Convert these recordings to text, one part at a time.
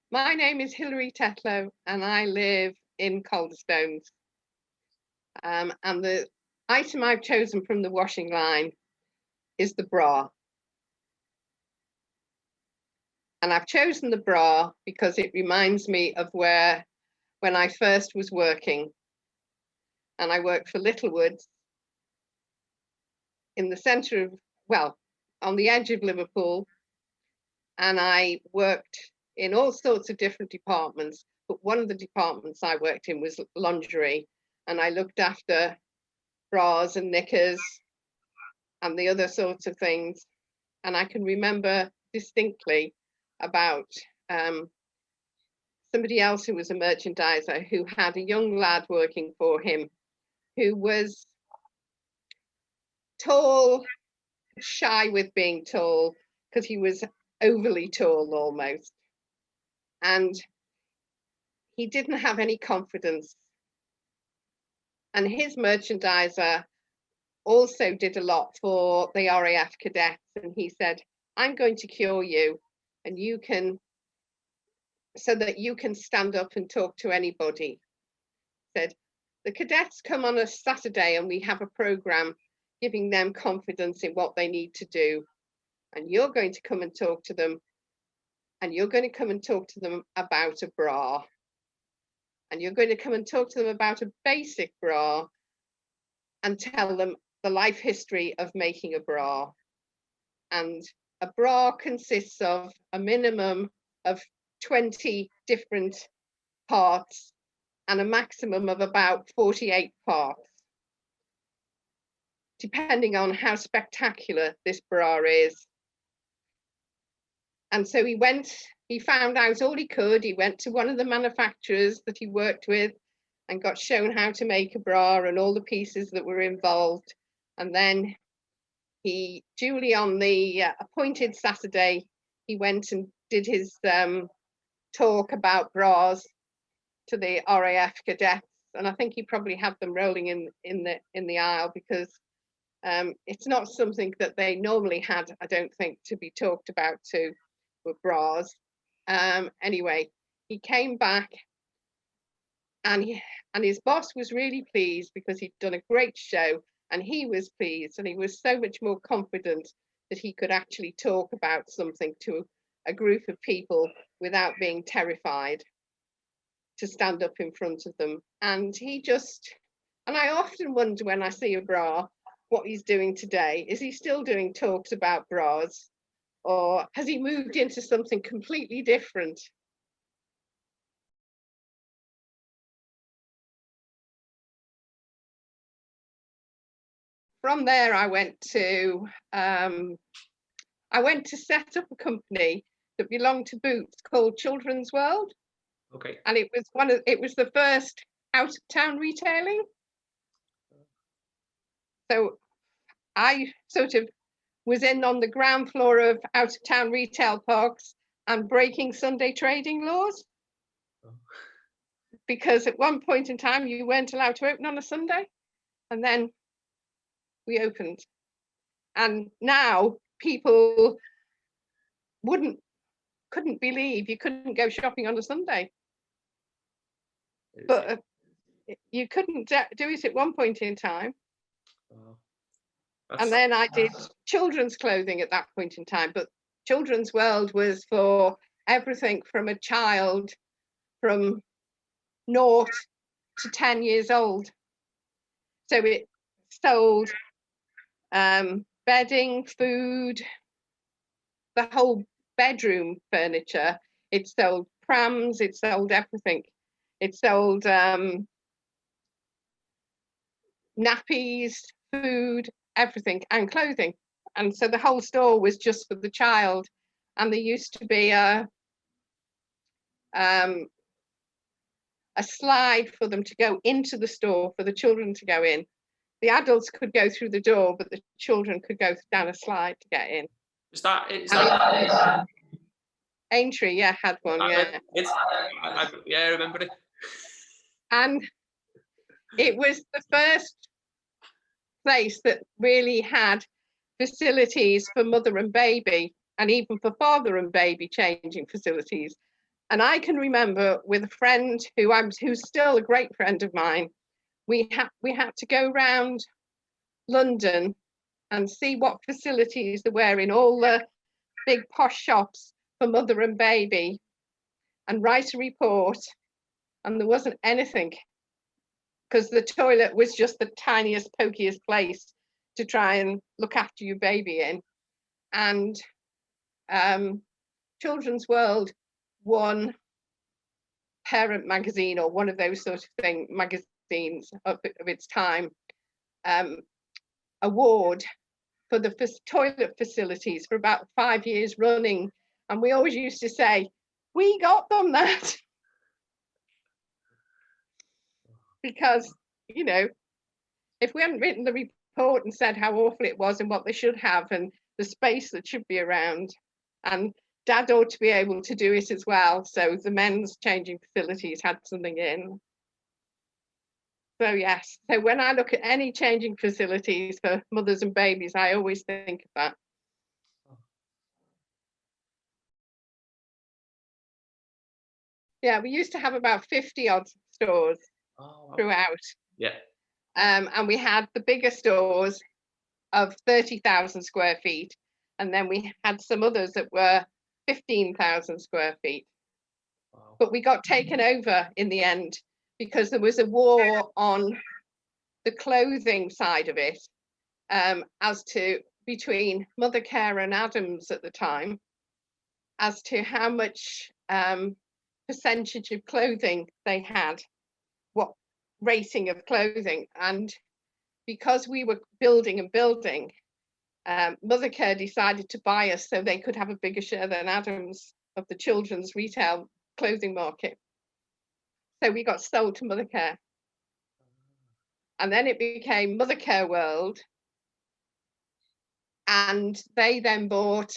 My name is Hilary Tetlow and I live in Calderstones. And the item I've chosen from the washing line is the bra. And I've chosen the bra because it reminds me of when I first was working. And I worked for Littlewoods in the centre of, well, on the edge of Liverpool. And I worked in all sorts of different departments. But one of the departments I worked in was lingerie. And I looked after bras and knickers and the other sorts of things. And I can remember distinctly about somebody else who was a merchandiser who had a young lad working for him who was tall, shy with being tall, because he was overly tall almost. And he didn't have any confidence. And his merchandiser also did a lot for the RAF cadets. And he said, I'm going to cure you and you can, so that you can stand up and talk to anybody. Said, the cadets come on a Saturday and we have a program giving them confidence in what they need to do. And you're going to come and talk to them. And you're going to come and talk to them about a bra. And you're going to come and talk to them about a basic bra and tell them the life history of making a bra. And a bra consists of a minimum of 20 different parts and a maximum of about 48 parts, depending on how spectacular this bra is. And so he found out all he could. He went to one of the manufacturers that he worked with and got shown how to make a bra and all the pieces that were involved. And then he, duly on the appointed Saturday, he went and did his talk about bras to the RAF cadets. And I think he probably had them rolling in the aisle because it's not something that they normally had, I don't think, to be talked about to with bras. Anyway, he came back and his boss was really pleased because he'd done a great show and he was pleased and he was so much more confident that he could actually talk about something to a group of people without being terrified to stand up in front of them. And I often wonder when I see a bra, what he's doing today. Is he still doing talks about bras or has he moved into something completely different? From there, I went to set up a company that belonged to Boots called Children's World. Okay. And it was the first out of town retailing. So I sort of was in on the ground floor of out of town retail parks and breaking Sunday trading laws. Oh. Because at one point in time you weren't allowed to open on a Sunday, and then we opened. And now people couldn't believe you couldn't go shopping on a Sunday. But you couldn't do it at one point in time. And then I did children's clothing at that point in time, but Children's World was for everything from a child from 0 to 10 years old. So it sold bedding, food, the whole bedroom furniture. It sold prams, it sold everything. It sold nappies, food, everything, and clothing. And so the whole store was just for the child. And there used to be a slide for them to go into the store for the children to go in. The adults could go through the door, but the children could go down a slide to get in. Is that Aintree, yeah, had one, yeah. I remember it. And it was the first place that really had facilities for mother and baby, and even for father and baby changing facilities. And I can remember with a friend who's still a great friend of mine, we had to go round London and see what facilities there were in all the big posh shops for mother and baby and write a report, and there wasn't anything, because the toilet was just the tiniest, pokiest place to try and look after your baby in. And Children's World won Parent Magazine, or one of those sort of magazines of its time, award for the toilet facilities for about 5 years running. And we always used to say, we got them that. Because, you know, if we hadn't written the report and said how awful it was and what they should have and the space that should be around, and Dad ought to be able to do it as well. So the men's changing facilities had something in. So yes, so when I look at any changing facilities for mothers and babies, I always think of that. Yeah, we used to have about 50 odd stores throughout. Yeah. And we had the bigger stores of 30,000 square feet. And then we had some others that were 15,000 square feet. Wow. But we got taken over in the end because there was a war on the clothing side of it, as to between Mothercare and Adams at the time, as to how much percentage of clothing they had, what rating of clothing. And because we were building and building, Mothercare decided to buy us so they could have a bigger share than Adams of the children's retail clothing market. So we got sold to Mothercare. And then it became Mothercare World. And they then bought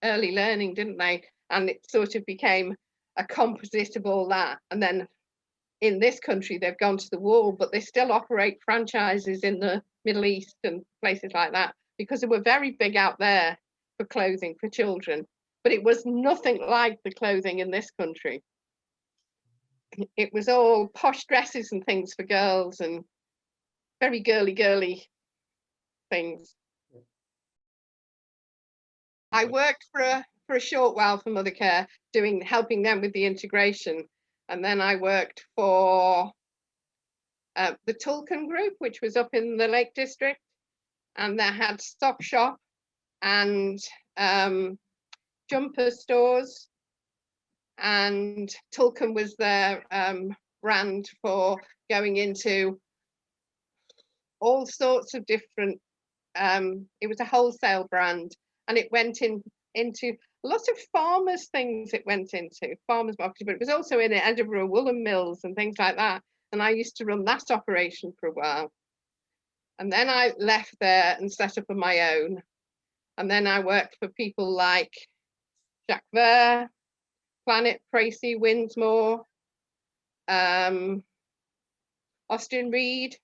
Early Learning, didn't they? And it sort of became a composite of all that. And then in this country, they've gone to the wall, but they still operate franchises in the Middle East and places like that, because they were very big out there for clothing for children. But it was nothing like the clothing in this country. It was all posh dresses and things for girls and very girly things. I worked for a short while for Mothercare, helping them with the integration, and then I worked for the Tulkan Group, which was up in the Lake District, and they had stock shop and jumper stores, and Tulkan was their brand for going into all sorts of different, it was a wholesale brand, and it went into a lot of farmers things. It went into farmers market, but it was also in Edinburgh woolen mills and things like that. And I used to run that operation for a while. And then I left there and set up on my own. And then I worked for people like Jacques Vert, Planet, Tracy, Winsmore, Austin Reed.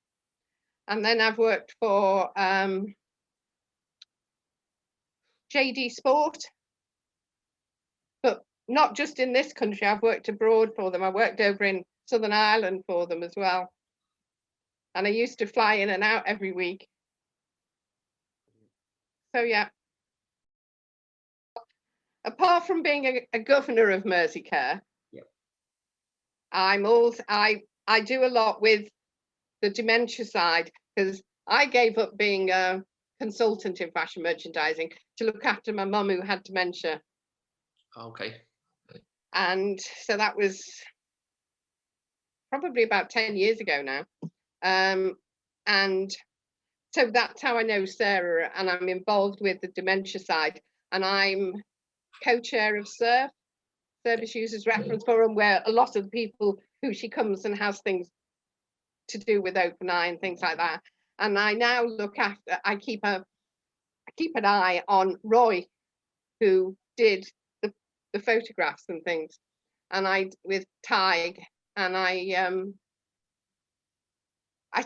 And then I've worked for JD Sport, but not just in this country. I've worked abroad for them. I worked over in Southern Ireland for them as well. And I used to fly in and out every week. So yeah. Apart from being a governor of Merseycare, yep, I do a lot with the dementia side, because I gave up being a consultant in fashion merchandising to look after my mum who had dementia. Okay. And so that was probably about 10 years ago now. And so that's how I know Sarah, and I'm involved with the dementia side, and I'm co-chair of SURF, Service Users Reference Forum, where a lot of the people who she comes and has things to do with Open Eye and things like that. And I now look after, I keep an eye on Roy, who did the photographs and things, and I with Tig, and I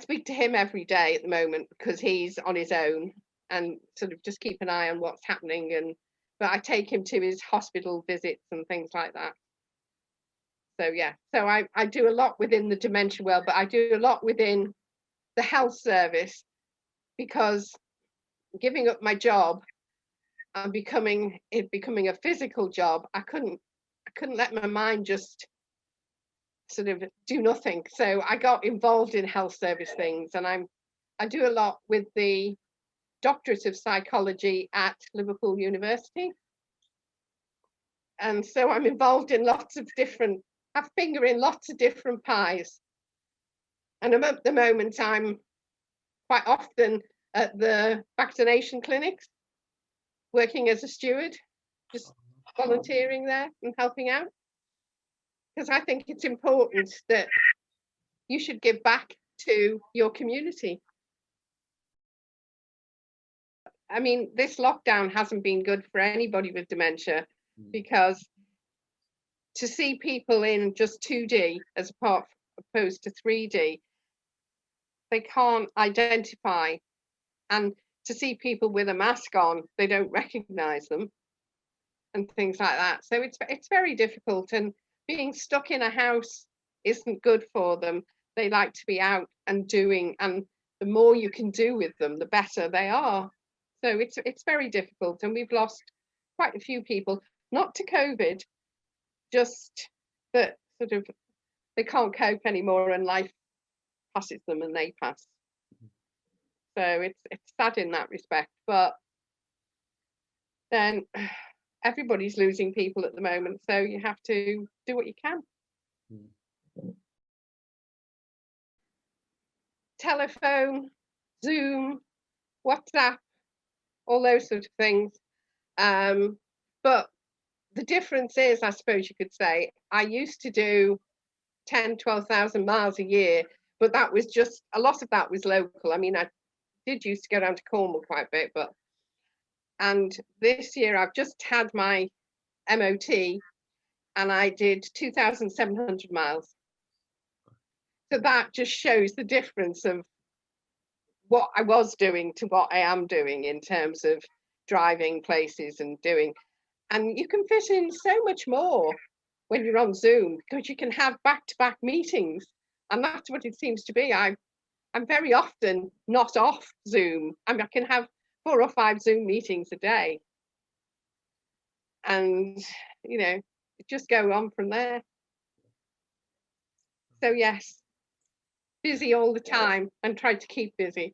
speak to him every day at the moment because he's on his own, and sort of just keep an eye on what's happening. But I take him to his hospital visits and things like that. So yeah, so I do a lot within the dementia world, but I do a lot within the health service, because giving up my job and becoming a physical job, I couldn't let my mind just sort of do nothing. So I got involved in health service things, and I do a lot with the doctorate of psychology at Liverpool University. And so I'm involved in lots of different, I finger in lots of different pies. And at the moment, I'm quite often at the vaccination clinics, working as a steward, just volunteering there and helping out. Because I think it's important that you should give back to your community. I mean, this lockdown hasn't been good for anybody with dementia, because to see people in just 2D as opposed to 3D, they can't identify. And to see people with a mask on, they don't recognize them and things like that. So it's very difficult, and being stuck in a house isn't good for them. They like to be out and doing, and the more you can do with them, the better they are. So it's very difficult, and we've lost quite a few people, not to COVID, just that sort of they can't cope anymore and life passes them and they pass. So it's sad in that respect, but then everybody's losing people at the moment, so you have to do what you can. Telephone, Zoom, WhatsApp, all those sort of things. But the difference is, I suppose you could say, I used to do 10,000-12,000 miles a year, but that was just, a lot of that was local. I mean, I did used to go down to Cornwall quite a bit, and this year I've just had my MOT and I did 2,700 miles. So that just shows the difference of what I was doing to what I am doing in terms of driving places and doing. And you can fit in so much more when you're on Zoom, because you can have back-to-back meetings. And that's what it seems to be. I'm very often not off Zoom. I can have 4 or 5 Zoom meetings a day. And, just go on from there. So yes, busy all the time and try to keep busy.